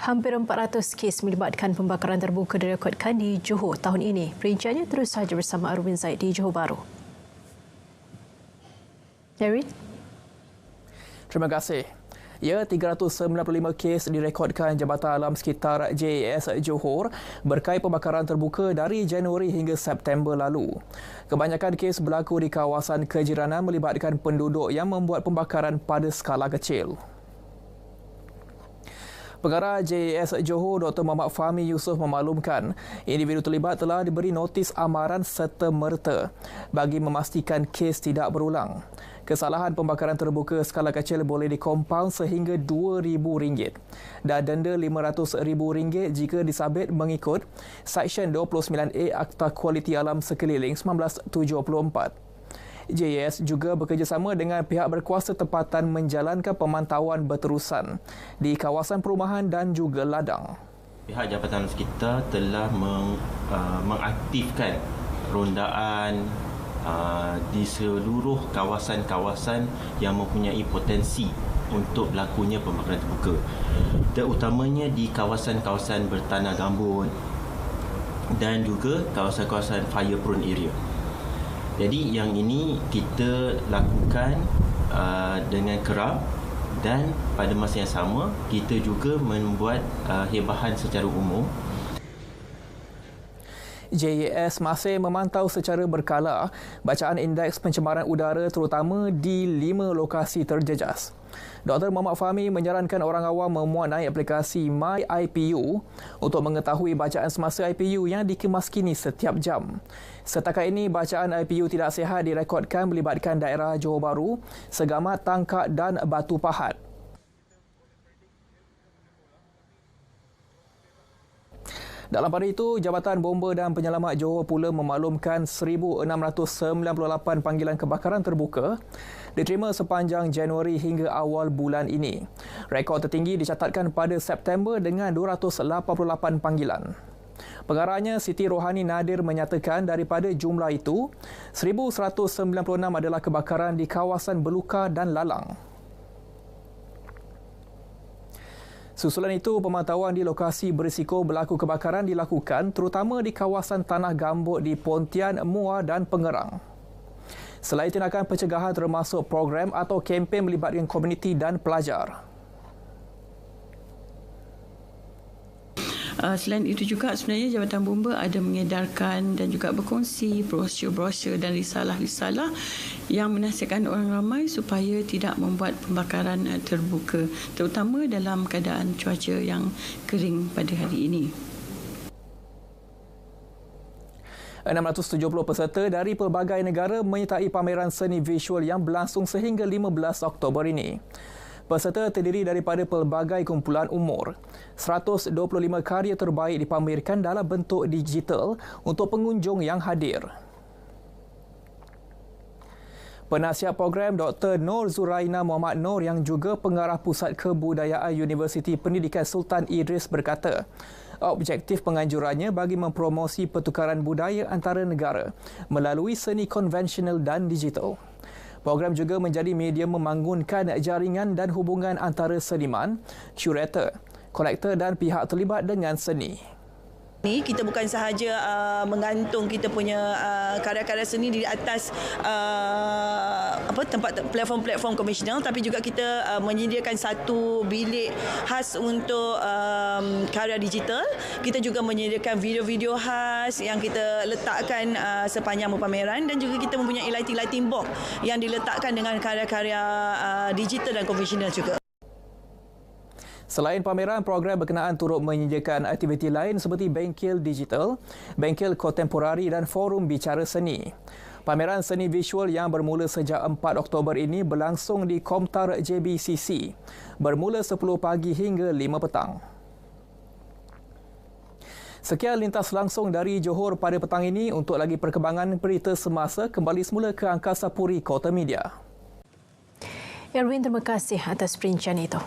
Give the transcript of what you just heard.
Hampir 400 kes melibatkan pembakaran terbuka direkodkan di Johor tahun ini. Perinciannya terus saja bersama Arwin Zaid di Johor Bahru. Arwin? Terima kasih. 395 kes direkodkan Jabatan Alam Sekitar JAS Johor berkait pembakaran terbuka dari Januari hingga September lalu. Kebanyakan kes berlaku di kawasan kejiranan melibatkan penduduk yang membuat pembakaran pada skala kecil. Pengarah JAS Johor Dr. Muhammad Fahmi Yusof memaklumkan individu terlibat telah diberi notis amaran serta-merta bagi memastikan kes tidak berulang. Kesalahan pembakaran terbuka skala kecil boleh dikompaun sehingga RM2,000 dan denda RM500,000 jika disabit mengikut Seksyen 29A Akta Kualiti Alam Sekeliling 1974. JAS juga bekerjasama dengan pihak berkuasa tempatan menjalankan pemantauan berterusan di kawasan perumahan dan juga ladang. Pihak Jabatan Alam Sekitar telah mengaktifkan rondaan di seluruh kawasan-kawasan yang mempunyai potensi untuk berlakunya pembakaran terbuka, terutamanya di kawasan-kawasan bertanah gambut dan juga kawasan-kawasan fire prone area. Jadi yang ini kita lakukan dengan kerap dan pada masa yang sama kita juga membuat hebahan secara umum. JAS masih memantau secara berkala bacaan indeks pencemaran udara terutama di 5 lokasi terjejas. Dr. Muhammad Fahmi menyarankan orang awam memuat naik aplikasi MyIPU untuk mengetahui bacaan semasa IPU yang dikemas kini setiap jam. Setakat ini, bacaan IPU tidak sihat direkodkan melibatkan daerah Johor Bahru, Segamat, Tangkak dan Batu Pahat. Dalam pada itu, Jabatan Bomba dan Penyelamat Johor pula memaklumkan 1,698 panggilan kebakaran terbuka diterima sepanjang Januari hingga awal bulan ini. Rekod tertinggi dicatatkan pada September dengan 288 panggilan. Pengarahnya Siti Rohani Nadir menyatakan daripada jumlah itu, 1,196 adalah kebakaran di kawasan Beluka dan Lalang. Susulan itu, pemantauan di lokasi berisiko berlaku kebakaran dilakukan terutama di kawasan tanah gambut di Pontian, Muar dan Pengerang. Selain tindakan pencegahan termasuk program atau kempen melibatkan komuniti dan pelajar. Selain itu juga sebenarnya Jabatan Bomba ada mengedarkan dan juga berkongsi brosur-brosur dan risalah-risalah yang menasihatkan orang ramai supaya tidak membuat pembakaran terbuka, terutama dalam keadaan cuaca yang kering pada hari ini. 670 peserta dari pelbagai negara menyertai pameran seni visual yang berlangsung sehingga 15 Oktober ini. Peserta terdiri daripada pelbagai kumpulan umur. 125 karya terbaik dipamerkan dalam bentuk digital untuk pengunjung yang hadir. Penasihat program Dr. Nur Zuraina Muhammad Nur yang juga pengarah Pusat Kebudayaan Universiti Pendidikan Sultan Idris berkata, objektif penganjurannya bagi mempromosi pertukaran budaya antara negara melalui seni konvensional dan digital. Program juga menjadi medium membangunkan jaringan dan hubungan antara seniman, kurator, kolektor dan pihak terlibat dengan seni. Kita bukan sahaja menggantung kita punya karya-karya seni di atas tempat platform-platform konvensional, tapi juga kita menyediakan satu bilik khas untuk karya digital. Kita juga menyediakan video-video khas yang kita letakkan sepanjang pameran dan juga kita mempunyai lighting box yang diletakkan dengan karya-karya digital dan konvensional juga. Selain pameran, program berkenaan turut menyediakan aktiviti lain seperti bengkel digital, bengkel kontemporari dan forum bicara seni. Pameran seni visual yang bermula sejak 4 Oktober ini berlangsung di Komtar JBCC, bermula 10 pagi hingga 5 petang. Sekian lintas langsung dari Johor pada petang ini. Untuk lagi perkembangan berita semasa, kembali semula ke Angkasa Puri Kota Media. Erwin, terima kasih atas perincian itu.